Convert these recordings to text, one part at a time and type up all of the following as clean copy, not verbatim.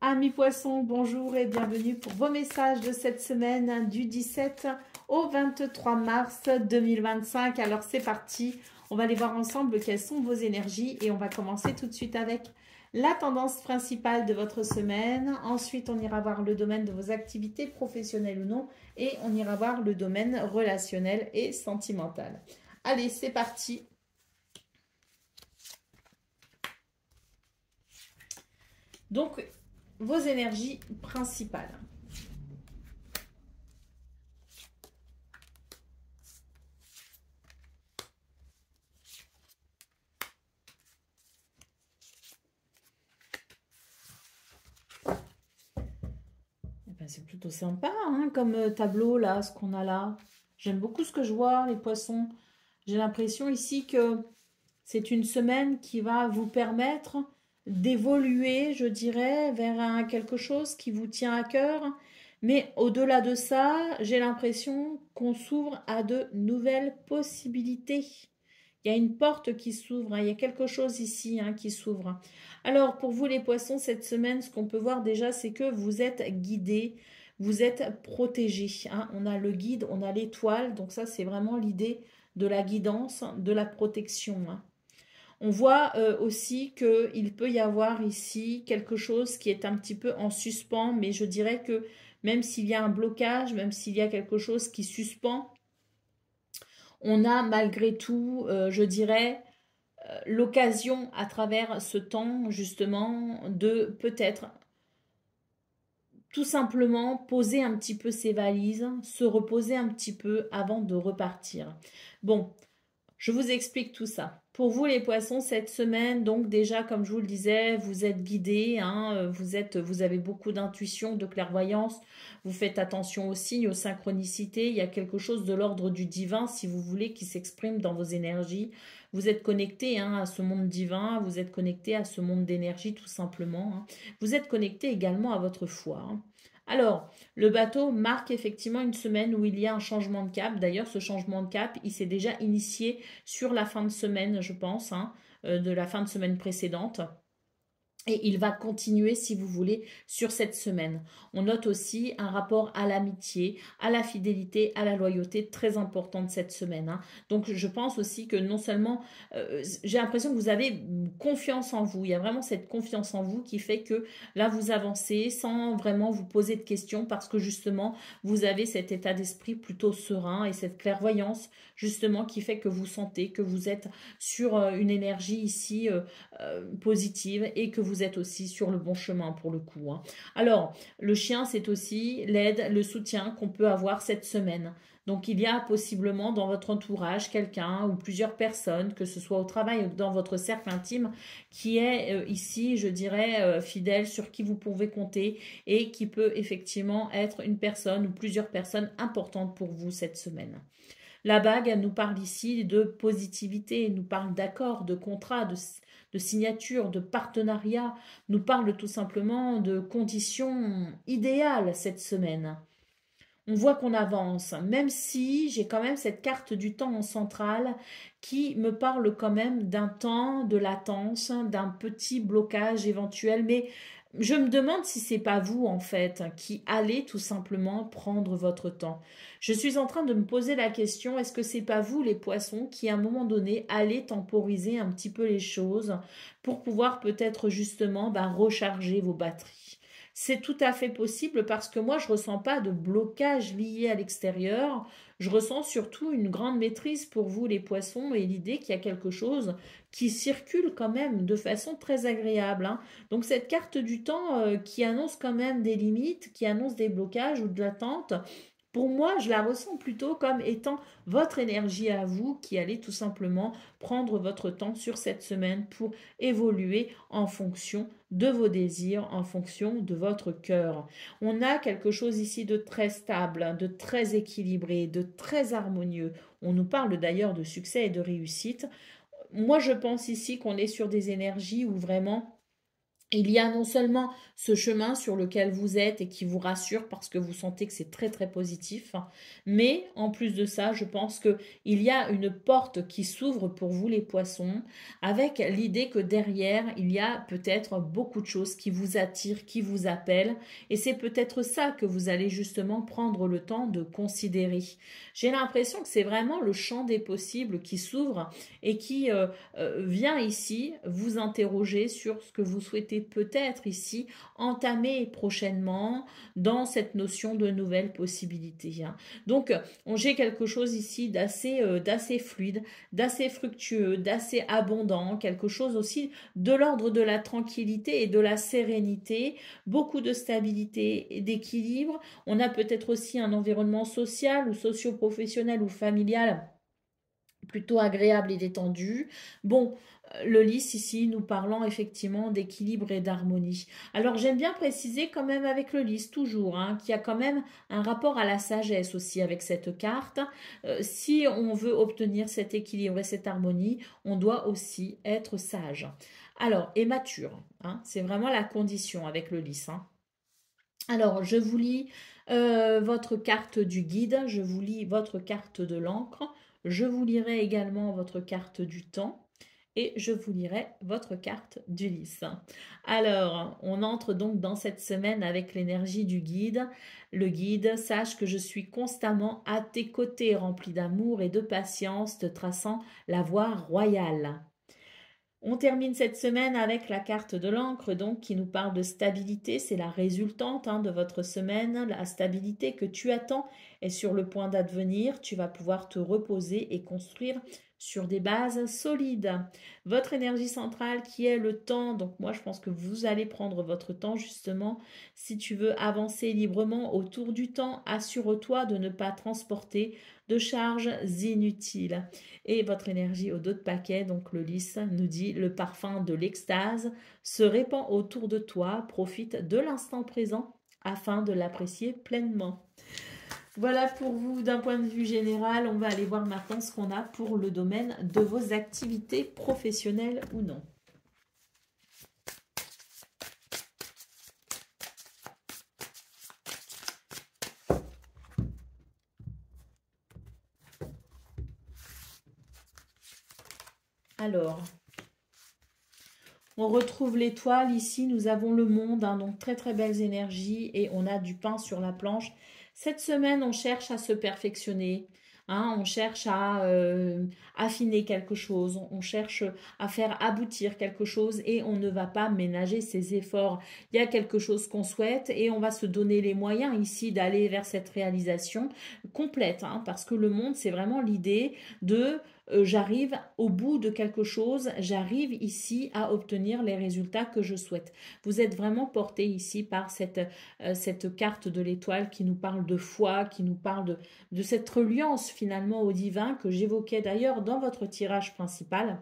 Amis poissons, bonjour et bienvenue pour vos messages de cette semaine du 17 au 23 mars 2025. Alors c'est parti, on va aller voir ensemble quelles sont vos énergies et on va commencer tout de suite avec la tendance principale de votre semaine. Ensuite, on ira voir le domaine de vos activités professionnelles ou non et on ira voir le domaine relationnel et sentimental. Allez, c'est parti. Donc, vos énergies principales. C'est plutôt sympa hein, comme tableau là, ce qu'on a là. J'aime beaucoup ce que je vois, les poissons. J'ai l'impression ici que c'est une semaine qui va vous permettre d'évoluer, je dirais, vers quelque chose qui vous tient à cœur. Mais au-delà de ça, j'ai l'impression qu'on s'ouvre à de nouvelles possibilités. Il y a une porte qui s'ouvre, hein, il y a quelque chose ici hein, qui s'ouvre. Alors, pour vous les poissons, cette semaine, ce qu'on peut voir déjà, c'est que vous êtes guidés, vous êtes protégés. Hein. On a le guide, on a l'étoile, donc ça, c'est vraiment l'idée de la guidance, de la protection. Hein. On voit aussi qu'il peut y avoir ici quelque chose qui est un petit peu en suspens, mais je dirais que même s'il y a un blocage, même s'il y a quelque chose qui suspend, on a malgré tout, je dirais, l'occasion à travers ce temps justement de peut-être tout simplement poser un petit peu ses valises, se reposer un petit peu avant de repartir. Bon, je vous explique tout ça. Pour vous les poissons, cette semaine, donc déjà comme je vous le disais, vous êtes guidés, hein, vous avez beaucoup d'intuition, de clairvoyance, vous faites attention aux signes, aux synchronicités, il y a quelque chose de l'ordre du divin, si vous voulez, qui s'exprime dans vos énergies. Vous êtes connectés hein, à ce monde divin, vous êtes connectés à ce monde d'énergie tout simplement. Hein. Vous êtes connectés également à votre foi. Hein. Alors, le bateau marque effectivement une semaine où il y a un changement de cap. D'ailleurs, ce changement de cap, il s'est déjà initié sur la fin de semaine, je pense, hein, de la fin de semaine précédente. Et il va continuer, si vous voulez, sur cette semaine. On note aussi un rapport à l'amitié, à la fidélité, à la loyauté très important de cette semaine. Hein. Donc, je pense aussi que non seulement, j'ai l'impression que vous avez confiance en vous. Il y a vraiment cette confiance en vous qui fait que là, vous avancez sans vraiment vous poser de questions parce que justement, vous avez cet état d'esprit plutôt serein et cette clairvoyance justement qui fait que vous sentez que vous êtes sur une énergie ici positive et que vous êtes aussi sur le bon chemin pour le coup. Hein. Alors, le chien, c'est aussi l'aide, le soutien qu'on peut avoir cette semaine. Donc, il y a possiblement dans votre entourage quelqu'un ou plusieurs personnes, que ce soit au travail ou dans votre cercle intime, qui est ici, je dirais, fidèle, sur qui vous pouvez compter et qui peut effectivement être une personne ou plusieurs personnes importantes pour vous cette semaine. La bague, elle nous parle ici de positivité, elle nous parle d'accord, de contrat, de signature, de partenariat, nous parle tout simplement de conditions idéales cette semaine. On voit qu'on avance, même si j'ai quand même cette carte du temps en centrale qui me parle quand même d'un temps de latence, d'un petit blocage éventuel, mais je me demande si c'est pas vous en fait qui allez tout simplement prendre votre temps. Je suis en train de me poser la question, est-ce que c'est pas vous les poissons qui à un moment donné allez temporiser un petit peu les choses pour pouvoir peut-être justement recharger vos batteries? C'est tout à fait possible parce que moi, je ne ressens pas de blocage lié à l'extérieur. Je ressens surtout une grande maîtrise pour vous, les poissons, et l'idée qu'il y a quelque chose qui circule quand même de façon très agréable. Hein. Donc, cette carte du temps qui annonce quand même des limites, qui annonce des blocages ou de l'attente, pour moi, je la ressens plutôt comme étant votre énergie à vous qui allez tout simplement prendre votre temps sur cette semaine pour évoluer en fonction de vos désirs, en fonction de votre cœur. On a quelque chose ici de très stable, de très équilibré, de très harmonieux. On nous parle d'ailleurs de succès et de réussite. Moi, je pense ici qu'on est sur des énergies où vraiment Il y a non seulement ce chemin sur lequel vous êtes et qui vous rassure parce que vous sentez que c'est très très positif, mais en plus de ça, je pense que il y a une porte qui s'ouvre pour vous les poissons, avec l'idée que derrière, il y a peut-être beaucoup de choses qui vous attirent, qui vous appellent, et c'est peut-être ça que vous allez justement prendre le temps de considérer. J'ai l'impression que c'est vraiment le champ des possibles qui s'ouvre et qui vient ici vous interroger sur ce que vous souhaitez peut-être ici entamer prochainement dans cette notion de nouvelles possibilités. Donc, j'ai quelque chose ici d'assez fluide, d'assez fructueux, d'assez abondant, quelque chose aussi de l'ordre de la tranquillité et de la sérénité, beaucoup de stabilité et d'équilibre. On a peut-être aussi un environnement social ou socio-professionnel ou familial plutôt agréable et détendu. Bon, le lys ici nous parlant effectivement d'équilibre et d'harmonie. Alors j'aime bien préciser quand même avec le lys toujours qu'il y a quand même un rapport à la sagesse aussi avec cette carte. Si on veut obtenir cet équilibre et cette harmonie, on doit aussi être sage. Alors, et mature, c'est vraiment la condition avec le lys. Alors, je vous lis votre carte du guide, je vous lis votre carte de l'encre, je vous lirai également votre carte du temps et je vous lirai votre carte du lys. Alors, on entre donc dans cette semaine avec l'énergie du guide. Le guide, sache que je suis constamment à tes côtés, rempli d'amour et de patience, te traçant la voie royale. On termine cette semaine avec la carte de l'encre, donc qui nous parle de stabilité. C'est la résultante de votre semaine. La stabilité que tu attends est sur le point d'advenir. Tu vas pouvoir te reposer et construire sur des bases solides. Votre énergie centrale qui est le temps. Donc moi, je pense que vous allez prendre votre temps justement. Si tu veux avancer librement autour du temps, assure-toi de ne pas transporter de charges inutiles. Et votre énergie au dos de paquet, donc le lys, nous dit le parfum de l'extase se répand autour de toi, profite de l'instant présent afin de l'apprécier pleinement. Voilà pour vous d'un point de vue général. On va aller voir maintenant ce qu'on a pour le domaine de vos activités professionnelles ou non. Alors, on retrouve l'étoile ici, nous avons le monde, donc très très belles énergies et on a du pain sur la planche. Cette semaine, on cherche à se perfectionner, on cherche à affiner quelque chose, on cherche à faire aboutir quelque chose et on ne va pas ménager ses efforts. Il y a quelque chose qu'on souhaite et on va se donner les moyens ici d'aller vers cette réalisation complète, parce que le monde, c'est vraiment l'idée de j'arrive au bout de quelque chose, j'arrive ici à obtenir les résultats que je souhaite. Vous êtes vraiment porté ici par cette carte de l'étoile qui nous parle de foi, qui nous parle de cette reliance finalement au divin que j'évoquais d'ailleurs dans votre tirage principal.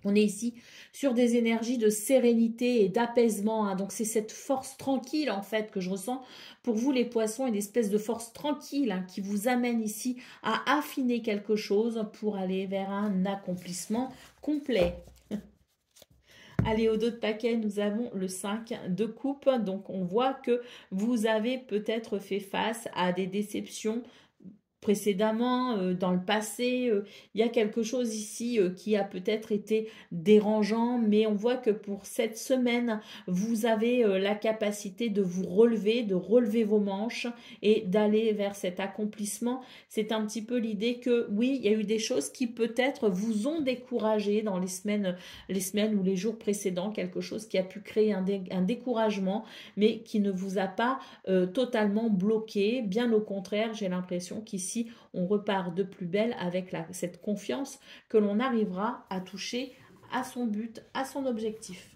On est ici sur des énergies de sérénité et d'apaisement. Donc, c'est cette force tranquille, en fait, que je ressens pour vous, les poissons, une espèce de force tranquille qui vous amène ici à affiner quelque chose pour aller vers un accomplissement complet. Allez, au dos de paquet, nous avons le 5 de coupe. Donc, on voit que vous avez peut-être fait face à des déceptions précédemment, dans le passé, il y a quelque chose ici qui a peut-être été dérangeant, mais on voit que pour cette semaine, vous avez la capacité de vous relever, de relever vos manches et d'aller vers cet accomplissement. C'est un petit peu l'idée que oui, il y a eu des choses qui peut-être vous ont découragé dans les semaines ou les jours précédents, quelque chose qui a pu créer un découragement, mais qui ne vous a pas totalement bloqué. Bien au contraire, j'ai l'impression qu'ici, on repart de plus belle avec cette confiance que l'on arrivera à toucher à son but, à son objectif.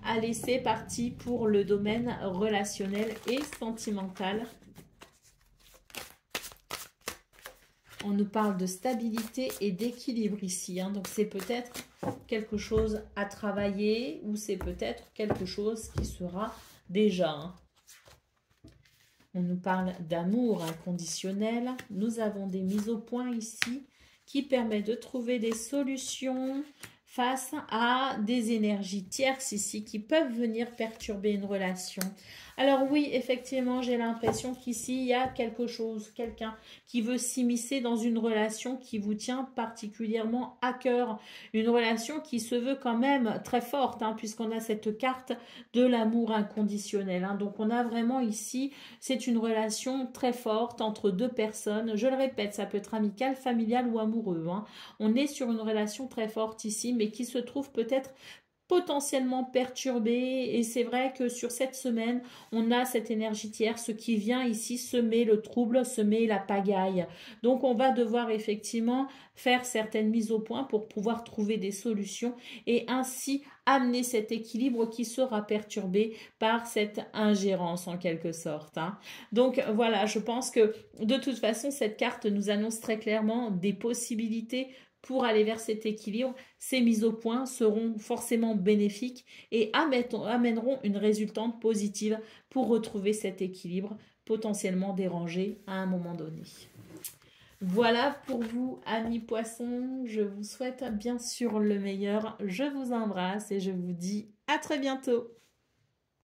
Allez, c'est parti pour le domaine relationnel et sentimental. On nous parle de stabilité et d'équilibre ici. Donc, c'est peut-être quelque chose à travailler ou c'est peut-être quelque chose qui sera déjà... On nous parle d'amour inconditionnel. Nous avons des mises au point ici qui permettent de trouver des solutions face à des énergies tierces ici qui peuvent venir perturber une relation. Alors oui, effectivement, j'ai l'impression qu'ici, il y a quelque chose, quelqu'un qui veut s'immiscer dans une relation qui vous tient particulièrement à cœur. Une relation qui se veut quand même très forte, hein, puisqu'on a cette carte de l'amour inconditionnel. Hein. Donc on a vraiment ici, c'est une relation très forte entre deux personnes. Je le répète, ça peut être amical, familial ou amoureux. Hein. On est sur une relation très forte ici, mais qui se trouve peut-être potentiellement perturbé et c'est vrai que sur cette semaine on a cette énergie tierce qui vient ici semer le trouble, semer la pagaille, donc on va devoir effectivement faire certaines mises au point pour pouvoir trouver des solutions et ainsi amener cet équilibre qui sera perturbé par cette ingérence en quelque sorte. Hein. Donc voilà, je pense que de toute façon cette carte nous annonce très clairement des possibilités pour aller vers cet équilibre. Ces mises au point seront forcément bénéfiques et amèneront une résultante positive pour retrouver cet équilibre potentiellement dérangé à un moment donné. Voilà pour vous, amis poissons. Je vous souhaite bien sûr le meilleur. Je vous embrasse et je vous dis à très bientôt.